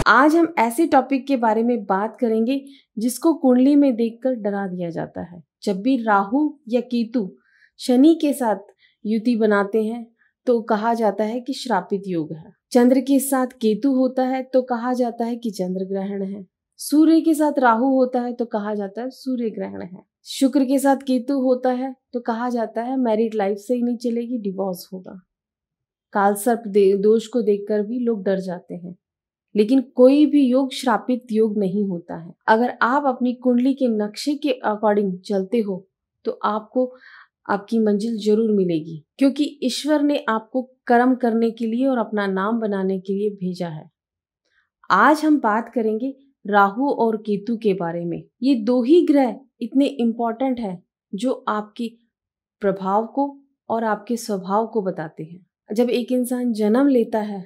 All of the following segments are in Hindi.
आज हम ऐसे टॉपिक के बारे में बात करेंगे जिसको कुंडली में देखकर डरा दिया जाता है। जब भी राहु या केतु शनि के साथ युति बनाते हैं तो कहा जाता है कि श्रापित योग है। चंद्र के साथ केतु होता है तो कहा जाता है कि चंद्र ग्रहण है। सूर्य के साथ राहु होता है तो कहा जाता है सूर्य ग्रहण है। शुक्र के साथ केतु होता है तो कहा जाता है मैरिड लाइफ सही नहीं चलेगी, डिवोर्स होगा। कालसर्प दोष को देखकर भी लोग डर जाते हैं, लेकिन कोई भी योग श्रापित योग नहीं होता है। अगर आप अपनी कुंडली के नक्शे के अकॉर्डिंग चलते हो तो आपको आपकी मंजिल जरूर मिलेगी, क्योंकि ईश्वर ने आपको कर्म करने के लिए और अपना नाम बनाने के लिए भेजा है। आज हम बात करेंगे राहु और केतु के बारे में। ये दो ही ग्रह इतने इम्पोर्टेंट हैं जो आपके प्रभाव को और आपके स्वभाव को बताते हैं। जब एक इंसान जन्म लेता है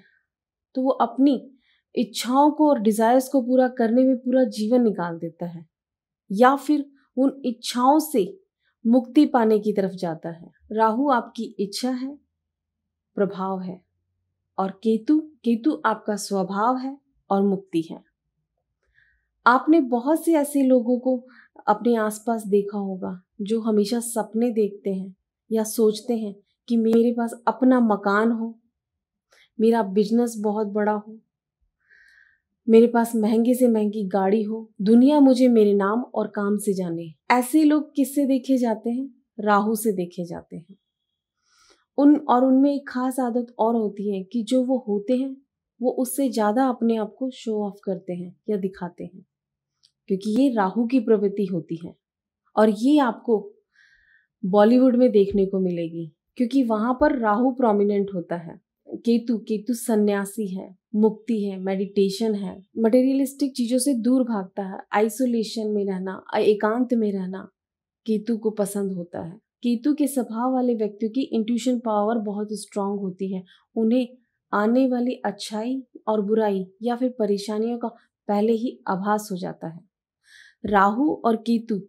तो वो अपनी इच्छाओं को और डिजायर्स को पूरा करने में पूरा जीवन निकाल देता है, या फिर उन इच्छाओं से मुक्ति पाने की तरफ जाता है। राहु आपकी इच्छा है, प्रभाव है, और केतु आपका स्वभाव है और मुक्ति है। आपने बहुत से ऐसे लोगों को अपने आसपास देखा होगा जो हमेशा सपने देखते हैं या सोचते हैं कि मेरे पास अपना मकान हो, मेरा बिजनेस बहुत बड़ा हो, मेरे पास महंगे से महंगी गाड़ी हो, दुनिया मुझे मेरे नाम और काम से जाने। ऐसे लोग किससे देखे जाते हैं? राहु से देखे जाते हैं। उनमें एक खास आदत और होती है कि जो वो होते हैं वो उससे ज्यादा अपने आप को शो ऑफ करते हैं या दिखाते हैं, क्योंकि ये राहु की प्रवृत्ति होती है। और ये आपको बॉलीवुड में देखने को मिलेगी, क्योंकि वहां पर राहु प्रोमिनेंट होता है। केतु सन्यासी है, मुक्ति है, मेडिटेशन है, मटेरियलिस्टिक चीजों से दूर भागता है, आइसोलेशन में रहना, एकांत में रहना केतु को पसंद होता है। केतु के स्वभाव वाले व्यक्तियों की इंट्यूशन पावर बहुत स्ट्रांग होती है। उन्हें आने वाली अच्छाई और बुराई या फिर परेशानियों का पहले ही आभास हो जाता है। राहु और केतु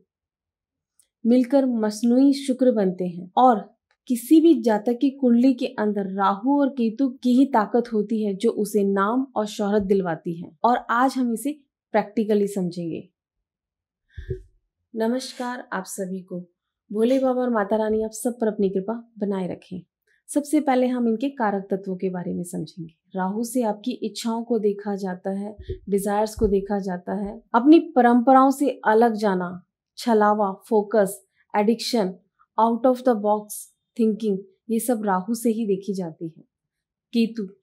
मिलकर मसनूई शुक्र बनते हैं, और किसी भी जातक की कुंडली के अंदर राहु और केतु की ही ताकत होती है जो उसे नाम और शोहरत दिलवाती है। और आज हम इसे प्रैक्टिकली समझेंगे। नमस्कार आप सभी को। भोले बाबा और माता रानी आप सब पर अपनी कृपा बनाए रखें। सबसे पहले हम इनके कारक तत्वों के बारे में समझेंगे। राहु से आपकी इच्छाओं को देखा जाता है, डिजायर्स को देखा जाता है, अपनी परंपराओं से अलग जाना, छलावा, focus, addiction, out of the box thinking, ये सब राहु से ही देखी जाती है।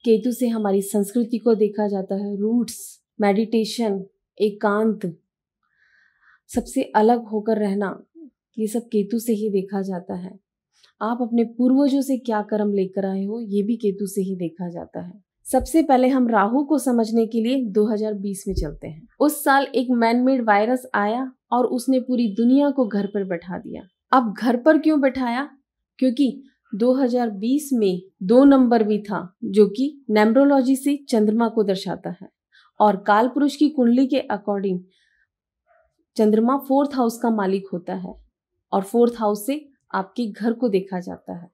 केतु से हमारी संस्कृति को देखा जाता है, रूट्स, मेडिटेशन, एकांत, सबसे अलग होकर रहना, ये सब केतु से ही देखा जाता है। आप अपने पूर्वजों से क्या कर्म लेकर आए हो, ये भी केतु से ही देखा जाता है। सबसे पहले हम राहु को समझने के लिए 2020 में चलते हैं। उस साल एक मैनमेड वायरस आया और उसने पूरी दुनिया को घर पर बैठा दिया। अब घर पर क्यों बैठाया? क्योंकि 2020 में 2 नंबर भी था, जो कि न्यूमरोलॉजी से चंद्रमा को दर्शाता है, और काल पुरुष की कुंडली के अकॉर्डिंग चंद्रमा 4th हाउस का मालिक होता है, और 4th हाउस से आपके घर को देखा जाता है।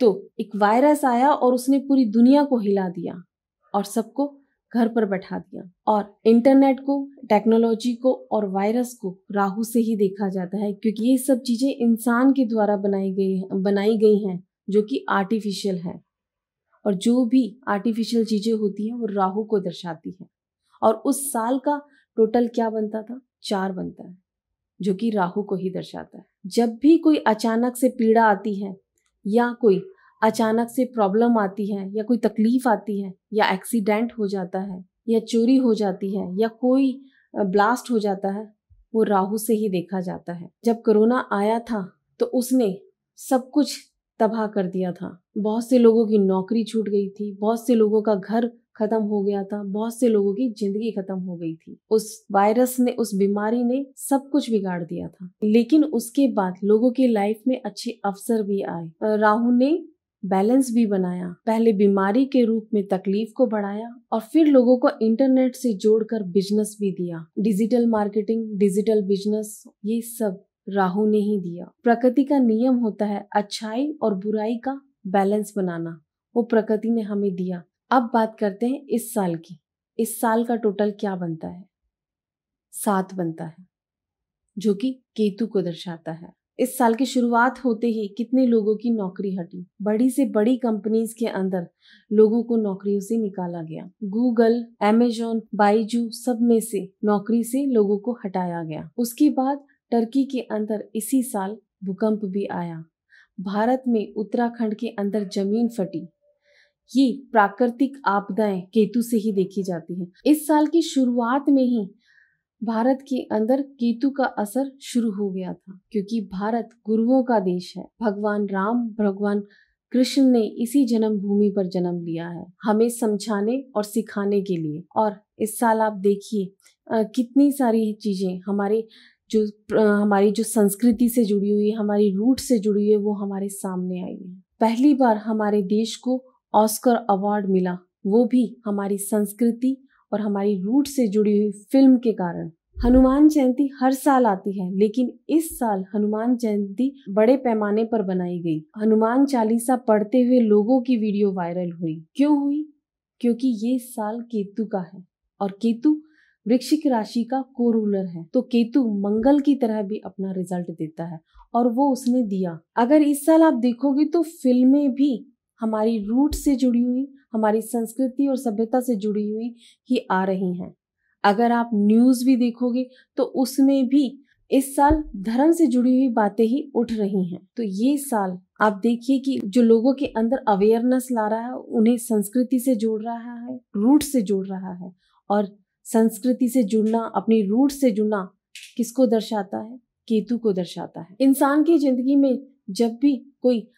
तो एक वायरस आया और उसने पूरी दुनिया को हिला दिया और सबको घर पर बैठा दिया। और इंटरनेट को, टेक्नोलॉजी को और वायरस को राहु से ही देखा जाता है, क्योंकि ये सब चीजें इंसान के द्वारा बनाई गई हैं जो कि आर्टिफिशियल है, और जो भी आर्टिफिशियल चीजें होती हैं वो राहु को दर्शाती है। और उस साल का टोटल क्या बनता था? 4 बनता है, जो कि राहु को ही दर्शाता है। जब भी कोई अचानक से पीड़ा आती है, या कोई अचानक से प्रॉब्लम आती है, या कोई तकलीफ आती है, या एक्सीडेंट हो जाता है, या चोरी हो जाती है, या कोई ब्लास्ट हो जाता है, वो राहु से ही देखा जाता है। जब कोरोना आया था तो उसने सब कुछ तबाह कर दिया था। बहुत से लोगों की नौकरी छूट गई थी, बहुत से लोगों का घर खत्म हो गया था, बहुत से लोगों की जिंदगी खत्म हो गई थी। उस वायरस ने, उस बीमारी ने सब कुछ बिगाड़ दिया था। लेकिन उसके बाद लोगों की लाइफ में अच्छे अवसर भी आए। राहु ने बैलेंस भी बनाया। पहले बीमारी के रूप में तकलीफ को बढ़ाया, और फिर लोगों को इंटरनेट से जोड़कर बिजनेस भी दिया। डिजिटल मार्केटिंग, डिजिटल बिजनेस, ये सब राहु ने ही दिया। प्रकृति का नियम होता है अच्छाई और बुराई का बैलेंस बनाना, वो प्रकृति ने हमें दिया। अब बात करते हैं इस साल की। इस साल का टोटल क्या बनता है? 7 बनता है, जो कि केतु को दर्शाता है। इस साल की शुरुआत होते ही कितने लोगों की नौकरी हटी। बड़ी से बड़ी कंपनीज के अंदर लोगों को नौकरियों से निकाला गया। गूगल, अमेजॉन, बाइजू सब में से नौकरी से लोगों को हटाया गया। उसके बाद टर्की के अंदर इसी साल भूकंप भी आया। भारत में उत्तराखंड के अंदर जमीन फटी। ये प्राकृतिक आपदाएं केतु से ही देखी जाती हैं। इस साल की शुरुआत में ही भारत के अंदर केतु का असर शुरू हो गया था, क्योंकि भारत गुरुओं का देश है। भगवान राम, भगवान कृष्ण ने इसी जन्मभूमि पर जन्म लिया है, हमें समझाने और सिखाने के लिए। और इस साल आप देखिए कितनी सारी चीजें हमारी जो संस्कृति से जुड़ी हुई है, हमारी रूट से जुड़ी हुई है, वो हमारे सामने आई है। पहली बार हमारे देश को ऑस्कर अवार्ड मिला, वो भी हमारी संस्कृति और हमारी रूट से जुड़ी हुई फिल्म के कारण। हनुमान जयंती हर साल आती है, लेकिन इस साल हनुमान जयंती बड़े पैमाने पर बनाई गई। हनुमान चालीसा पढ़ते हुए लोगों की वीडियो वायरल हुई। क्यों हुई? क्योंकि ये साल केतु का है और केतु वृश्चिक राशि का को-रूलर है। तो केतु मंगल की तरह भी अपना रिजल्ट देता है और वो उसने दिया। अगर इस साल आप देखोगे तो फिल्में भी हमारी रूट से जुड़ी हुई, हमारी संस्कृति और सभ्यता से जुड़ी हुई ही आ रही हैं। अगर आप न्यूज़ भी देखोगे तो उसमें भी इस साल धर्म से जुड़ी हुई बातें ही उठ रही हैं। तो ये साल आप देखिए कि जो लोगों के अंदर अवेयरनेस ला रहा है, उन्हें संस्कृति से जोड़ रहा है, रूट से जोड़ रहा है। और संस्कृति से जुड़ना, अपनी रूट से जुड़ना किसको दर्शाता है? केतु को दर्शाता है। इंसान की जिंदगी में जब भी कोई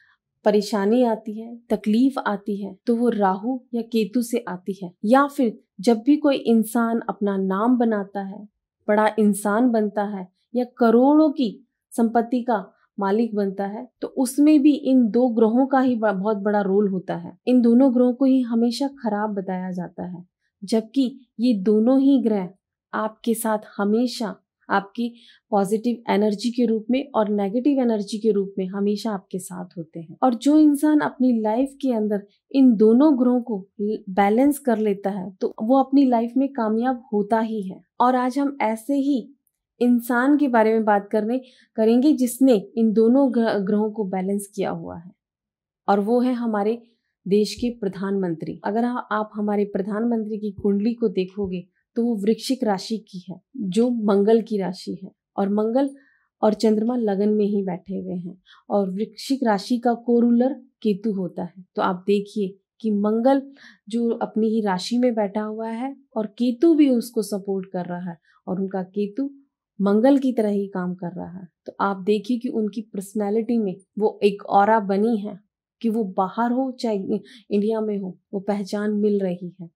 परेशानी आती है, तकलीफ आती है, तो वो राहु या केतु से आती है। या फिर जब भी कोई इंसान अपना नाम बनाता है, बड़ा इंसान बनता है या करोड़ों की संपत्ति का मालिक बनता है, तो उसमें भी इन दो ग्रहों का ही बहुत बड़ा रोल होता है। इन दोनों ग्रहों को ही हमेशा खराब बताया जाता है, जबकि ये दोनों ही ग्रह आपके साथ हमेशा आपकी पॉजिटिव एनर्जी के रूप में और नेगेटिव एनर्जी के रूप में हमेशा आपके साथ होते हैं। और जो इंसान अपनी लाइफ के अंदर इन दोनों ग्रहों को बैलेंस कर लेता है, तो वो अपनी लाइफ में कामयाब होता ही है। और आज हम ऐसे ही इंसान के बारे में बात करेंगे जिसने इन दोनों ग्रहों को बैलेंस किया हुआ है, और वो है हमारे देश के प्रधानमंत्री। अगर आप हमारे प्रधानमंत्री की कुंडली को देखोगे तो वो वृश्चिक राशि की है, जो मंगल की राशि है। और मंगल और चंद्रमा लगन में ही बैठे हुए हैं, और वृश्चिक राशि का को-रूलर केतु होता है। तो आप देखिए कि मंगल जो अपनी ही राशि में बैठा हुआ है और केतु भी उसको सपोर्ट कर रहा है, और उनका केतु मंगल की तरह ही काम कर रहा है। तो आप देखिए कि उनकी पर्सनैलिटी में वो एक ऑरा बनी है कि वो बाहर हो चाहे इंडिया में हो, वो पहचान मिल रही है।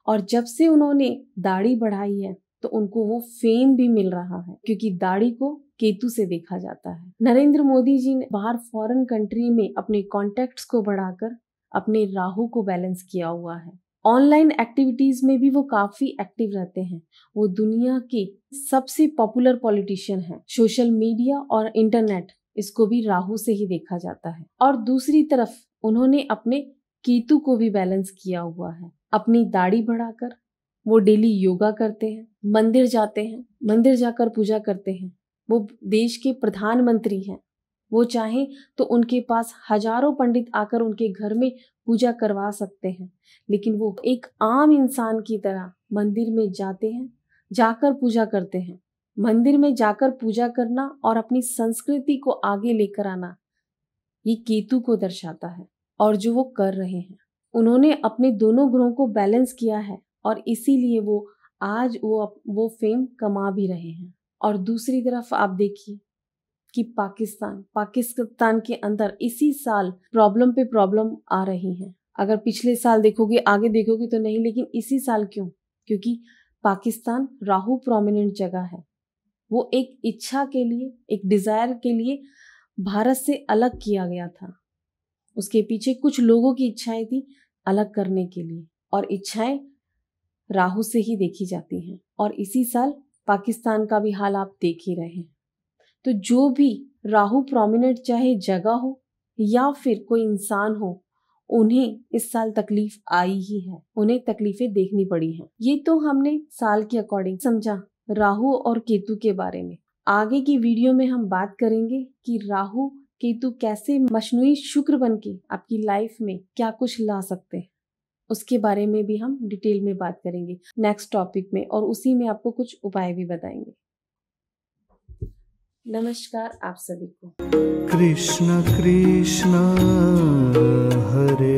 और जब से उन्होंने दाढ़ी बढ़ाई है तो उनको वो फेम भी मिल रहा है, क्योंकि दाढ़ी को केतु से देखा जाता है। नरेंद्र मोदी जी ने बाहर फॉरेन कंट्री में अपने कॉन्टेक्ट्स को बढ़ाकर अपने राहु को बैलेंस किया हुआ है। ऑनलाइन एक्टिविटीज में भी वो काफी एक्टिव रहते हैं। वो दुनिया के सबसे पॉपुलर पॉलिटिशियन हैं। सोशल मीडिया और इंटरनेट, इसको भी राहु से ही देखा जाता है। और दूसरी तरफ उन्होंने अपने केतु को भी बैलेंस किया हुआ है। अपनी दाढ़ी बढ़ाकर वो डेली योगा करते हैं, मंदिर जाते हैं, मंदिर जाकर पूजा करते हैं। वो देश के प्रधानमंत्री हैं। वो चाहें तो उनके पास हजारों पंडित आकर उनके घर में पूजा करवा सकते हैं, लेकिन वो एक आम इंसान की तरह मंदिर में जाते हैं, जाकर पूजा करते हैं। मंदिर में जाकर पूजा करना और अपनी संस्कृति को आगे लेकर आना, ये केतु को दर्शाता है। और जो वो कर रहे हैं, उन्होंने अपने दोनों ग्रहों को बैलेंस किया है, और इसीलिए वो आज वो फेम कमा भी रहे हैं। और दूसरी तरफ आप देखिए कि पाकिस्तान के अंदर इसी साल प्रॉब्लम पे प्रॉब्लम आ रही है। अगर पिछले साल देखोगे, आगे देखोगे तो नहीं, लेकिन इसी साल क्यों? क्योंकि पाकिस्तान राहु प्रोमिनेंट जगह है। वो एक इच्छा के लिए, एक डिजायर के लिए भारत से अलग किया गया था। उसके पीछे कुछ लोगों की इच्छाएं थी अलग करने के लिए, और इच्छाएं राहु से ही देखी जाती हैं। और इसी साल पाकिस्तान का भी हाल आप देख ही रहे हैं। तो जो भी राहु प्रोमिनेंट, चाहे जगह हो या फिर कोई इंसान हो, उन्हें इस साल तकलीफ आई ही है, उन्हें तकलीफें देखनी पड़ी हैं। ये तो हमने साल के अकॉर्डिंग समझा राहु और केतु के बारे में। आगे की वीडियो में हम बात करेंगे कि राहु केतु कैसे मशनूई शुक्र बनके आपकी लाइफ में क्या कुछ ला सकते हैं, उसके बारे में भी हम डिटेल में बात करेंगे नेक्स्ट टॉपिक में, और उसी में आपको कुछ उपाय भी बताएंगे। नमस्कार आप सभी को। कृष्ण कृष्ण हरे